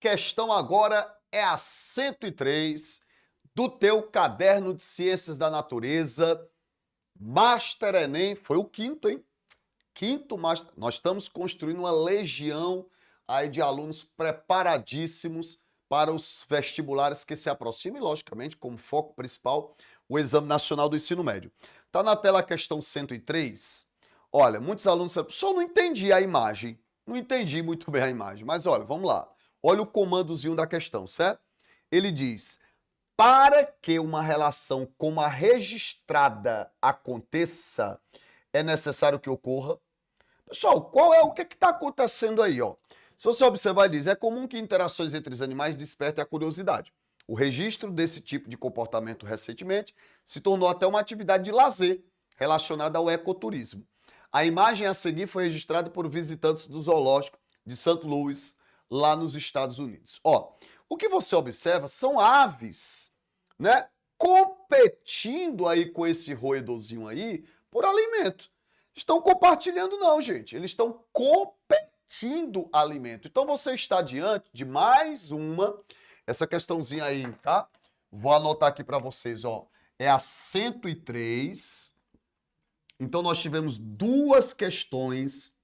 questão agora é a 103 do teu caderno de Ciências da Natureza, Master Enem, foi o quinto, hein? Quinto Master. Nós estamos construindo uma legião aí de alunos preparadíssimos para os vestibulares que se aproximam e, logicamente, como foco principal, o Exame Nacional do Ensino Médio. Está na tela a questão 103. Olha, muitos alunos disseram, só não entendi a imagem. Não entendi muito bem a imagem, mas olha, vamos lá. Olha o comandozinho da questão, certo? Ele diz, para que uma relação como a registrada aconteça, é necessário que ocorra. Pessoal, o que está acontecendo aí, ó? Se você observar, ele diz, é comum que interações entre os animais despertem a curiosidade. O registro desse tipo de comportamento recentemente se tornou até uma atividade de lazer relacionada ao ecoturismo. A imagem a seguir foi registrada por visitantes do zoológico de St. Louis, lá nos Estados Unidos. Ó, o que você observa são aves, né, competindo aí com esse roedorzinho aí por alimento. Estão compartilhando não, gente. Eles estão competindo alimento. Então você está diante de mais essa questãozinha aí, tá? Vou anotar aqui para vocês, ó. É a 103. Então nós tivemos duas questões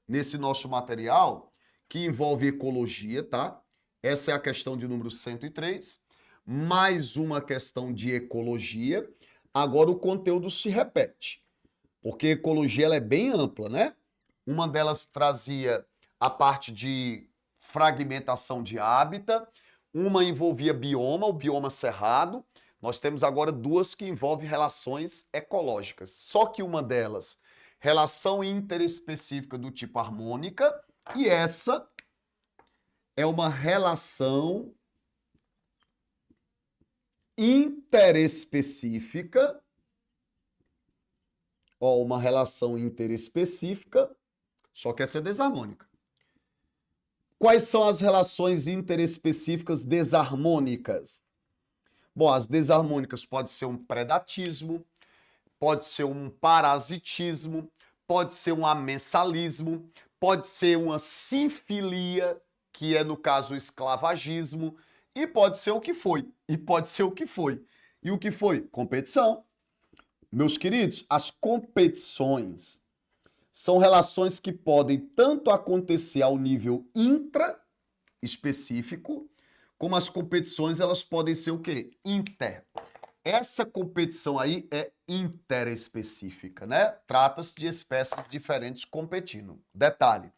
nesse nosso material que envolve ecologia, tá? Essa é a questão de número 103. Mais uma questão de ecologia. Agora o conteúdo se repete. Porque a ecologia ela é bem ampla, né? Uma delas trazia a parte de fragmentação de hábitat, uma envolvia bioma, o bioma cerrado. Nós temos agora duas que envolvem relações ecológicas. Só que uma delas, relação interespecífica do tipo harmônica, e essa é uma relação interespecífica. Ó, uma relação interespecífica, só que essa é desarmônica. Quais são as relações interespecíficas desarmônicas? Bom, as desarmônicas pode ser um predatismo, pode ser um parasitismo, pode ser um amensalismo, pode ser uma sinfilia, que é no caso o esclavagismo, e pode ser o que foi. E pode ser o que foi. E o que foi? Competição. Meus queridos, as competições são relações que podem tanto acontecer ao nível intra-específico, como as competições elas podem ser o quê? Inter. Essa competição aí é interespecífica, né? Trata-se de espécies diferentes competindo. Detalhe,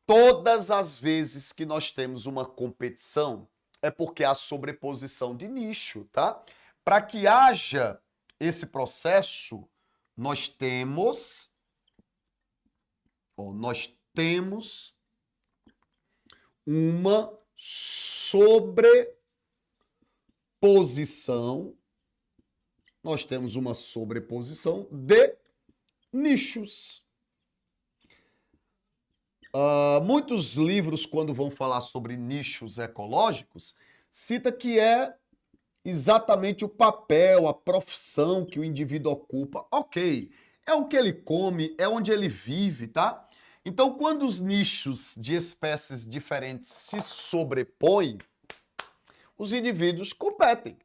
todas as vezes que nós temos uma competição é porque há sobreposição de nicho, tá? Para que haja esse processo, nós temos uma sobreposição, de nichos. Muitos livros, quando vão falar sobre nichos ecológicos, cita que é exatamente o papel, a profissão que o indivíduo ocupa. Ok, é o que ele come, é onde ele vive, tá? Então, quando os nichos de espécies diferentes se sobrepõem, os indivíduos competem.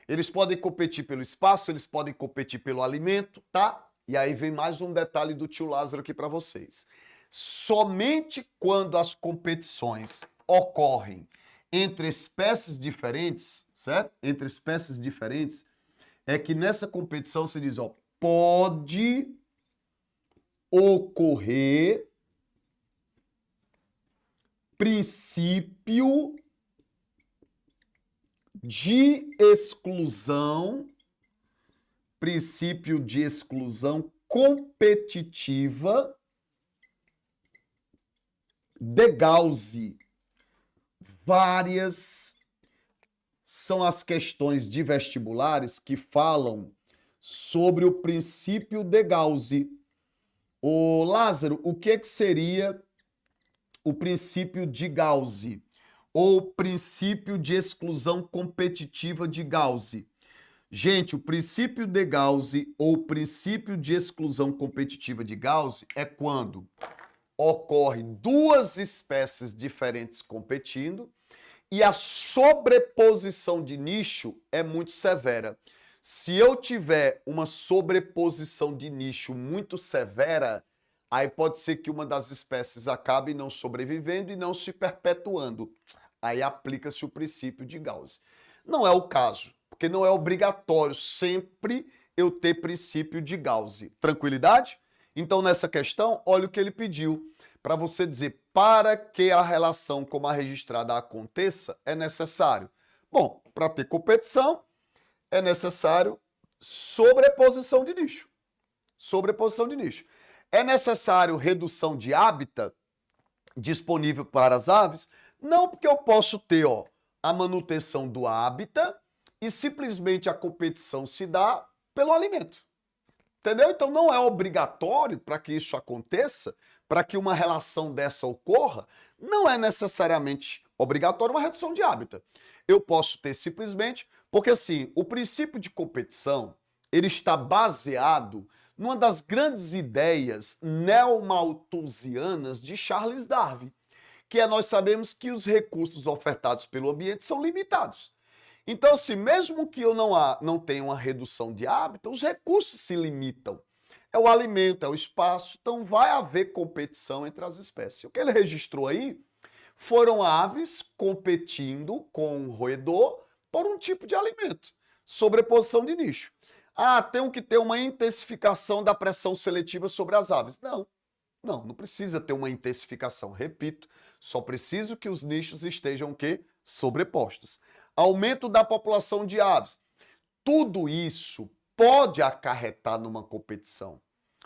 Eles podem competir pelo espaço, eles podem competir pelo alimento, tá? E aí vem mais um detalhe do tio Lázaro aqui para vocês. Somente quando as competições ocorrem entre espécies diferentes, certo? Entre espécies diferentes, é que nessa competição se diz, ó, pode ocorrer princípio de exclusão competitiva de Gauss. Várias são as questões de vestibulares que falam sobre o princípio de Gauss. Ô Lázaro, o que seria o princípio de Gauss? Ou princípio de exclusão competitiva de Gauss? Gente, o princípio de Gauss ou princípio de exclusão competitiva de Gauss é quando ocorre duas espécies diferentes competindo e a sobreposição de nicho é muito severa. Se eu tiver uma sobreposição de nicho muito severa, aí pode ser que uma das espécies acabe não sobrevivendo e não se perpetuando. Aí aplica-se o princípio de Gauss. Não é o caso, porque não é obrigatório sempre eu ter princípio de Gauss. Tranquilidade? Então, nessa questão, olha o que ele pediu. Para você dizer, para que a relação como a registrada aconteça, é necessário. Bom, para ter competição, é necessário sobreposição de nicho. Sobreposição de nicho. É necessário redução de hábitat disponível para as aves? Não, porque eu posso ter a manutenção do hábitat e simplesmente a competição se dá pelo alimento. Entendeu? Então não é obrigatório para que isso aconteça, para que uma relação dessa ocorra, não é necessariamente obrigatório uma redução de hábitat. Eu posso ter simplesmente, porque assim, o princípio de competição, ele está baseado numa das grandes ideias neomalthusianas de Charles Darwin, que é nós sabemos que os recursos ofertados pelo ambiente são limitados. Então, assim, mesmo que eu não tenha uma redução de hábitat, os recursos se limitam. É o alimento, é o espaço, então vai haver competição entre as espécies. O que ele registrou aí foram aves competindo com o roedor por um tipo de alimento. Sobreposição de nicho. Ah, tem que ter uma intensificação da pressão seletiva sobre as aves. Não precisa ter uma intensificação. Repito, só preciso que os nichos estejam o quê? Sobrepostos. Aumento da população de aves. Tudo isso pode acarretar numa competição,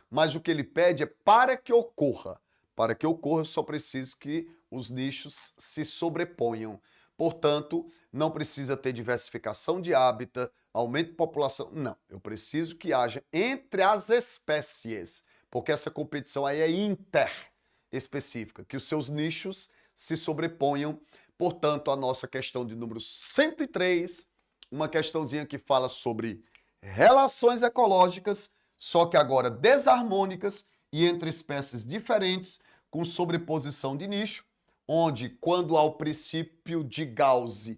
mas o que ele pede é para que ocorra. Para que ocorra, eu só preciso que os nichos se sobreponham. Portanto, não precisa ter diversificação de hábitat, aumento de população. Não, eu preciso que haja entre as espécies, porque essa competição aí é interespecífica, que os seus nichos se sobreponham. Portanto, a nossa questão de número 103, uma questãozinha que fala sobre relações ecológicas, só que agora desarmônicas e entre espécies diferentes, com sobreposição de nicho, onde, quando há o princípio de Gauss,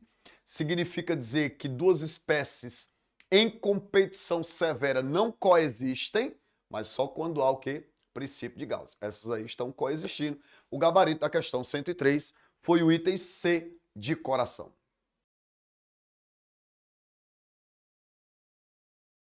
significa dizer que duas espécies em competição severa não coexistem, mas só quando há o quê? Princípio de Gauss. Essas aí estão coexistindo. O gabarito da questão 103 foi o item C de coração.